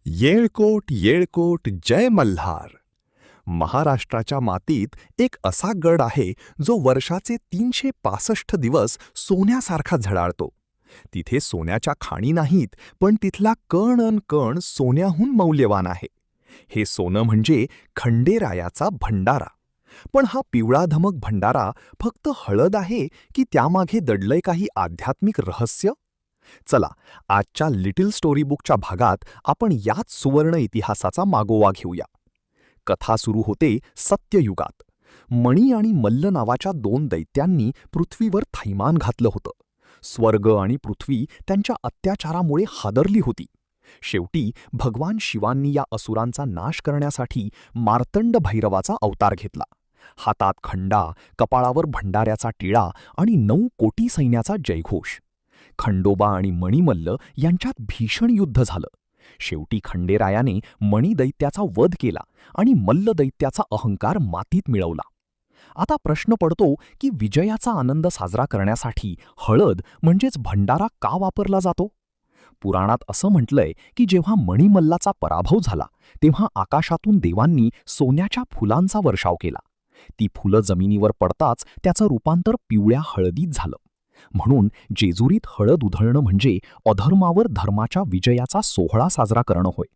येळकोट येळकोट जय मल्हार. महाराष्ट्राच्या मातीत एक असा गड आहे जो वर्षाचे 365 दिवस सोन्यासारखा झळाळतो. तिथे सोन्याच्या खाणी नाहीत, पण तिथला कण अन कण सोन्याहून मौल्यवान आहे. हे सोनं म्हणजे खंडेरायाचा भंडारा. पण हा पिवळाधमक भंडारा फक्त हळद आहे की त्यामागे दडलंय काही आध्यात्मिक रहस्य? चला, आजच्या लिटिल स्टोरी बुकच्या भागात आपण याच सुवर्ण इतिहासाचा मागोवा घेऊया. कथा सुरू होते सत्ययुगात. मणी आणि मल्ल नावाच्या दोन दैत्यांनी पृथ्वीवर थैमान घातलं होतं. स्वर्ग आणि पृथ्वी त्यांच्या अत्याचारामुळे हादरली होती. शेवटी भगवान शिवांनी या असुरांचा नाश करण्यासाठी मार्तंड भैरवाचा अवतार घेतला. हातात खंडा, कपाळावर भंडाऱ्याचा टिळा आणि 9 कोटी सैन्याचा जयघोष. खंडोबा आणि मणिमल्ल यांच्यात भीषण युद्ध झालं. शेवटी खंडेरायाने मणिदैत्याचा वध केला आणि मल्लदैत्याचा अहंकार मातीत मिळवला. आता प्रश्न पडतो की विजयाचा आनंद साजरा करण्यासाठी हळद म्हणजेच भंडारा का वापरला जातो? पुराणात असं म्हटलंय की जेव्हा मणिमल्लाचा पराभव झाला तेव्हा आकाशातून देवांनी सोन्याच्या फुलांचा वर्षाव केला. ती फुलं जमिनीवर पडताच त्याचं रूपांतर पिवळ्या हळदीत झालं. म्हणून जेजुरीत हळद उधळणं म्हणजे अधर्मावर धर्माच्या विजयाचा सोहळा साजरा करणं होय.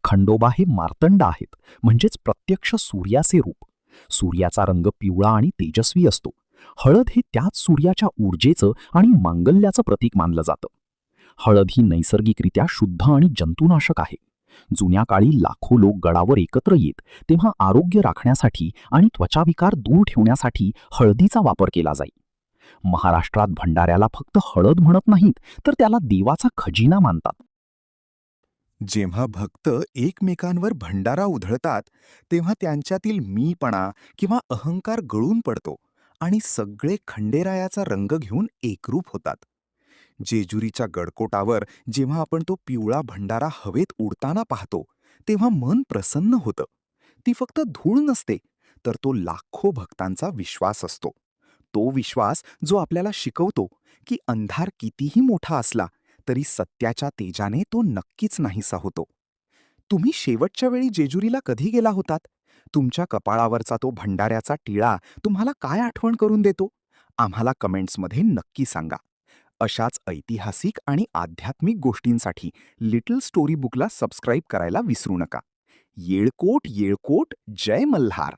खंडोबा हे मार्तंड आहेत, म्हणजेच प्रत्यक्ष सूर्याचे रूप. सूर्याचा रंग पिवळा आणि तेजस्वी असतो. हळद हे त्याच सूर्याच्या ऊर्जेचं आणि मांगल्याचं प्रतीक मानलं जातं. हळद ही नैसर्गिकरित्या शुद्ध आणि जंतुनाशक आहे. जुन्या काळी लाखो लोक गडावर एकत्र येत तेव्हा आरोग्य राखण्यासाठी आणि त्वचाविकार दूर ठेवण्यासाठी हळदीचा वापर केला जाई. महाराष्ट्रात भंडाऱ्याला फक्त हळद म्हणत नाहीत, तर त्याला देवाचा खजिना मानतात. जेव्हा भक्त एकमेकांवर भंडारा उधळतात तेव्हा त्यांच्यातील मीपणा किंवा अहंकार गळून पडतो आणि सगळे खंडेरायाचा रंग घेऊन एकरूप होतात. जेजुरीच्या गडकोटावर जेव्हा आपण तो पिवळा भंडारा हवेत उडताना पाहतो तेव्हा मन प्रसन्न होतं. ती फक्त धूळ नसते, तर तो लाखो भक्तांचा विश्वास असतो. तो विश्वास जो आपल्याला शिकवतो की अंधार कितीही मोठा असला तरी सत्याच्या तेजाने तो नक्कीच नाहीसा होतो. तुम्ही शेवटच्या वेळी जेजुरीला कधी गेला होतात? तुमच्या कपाळावरचा तो भंडाऱ्याचा टिळा तुम्हाला काय आठवण करून देतो? आम्हाला कमेंट्समध्ये नक्की सांगा. अशाच ऐतिहासिक आणि आध्यात्मिक गोष्टींसाठी लिटिल स्टोरी बुकला सबस्क्राईब करायला विसरू नका. येळकोट येळकोट जय मल्हार.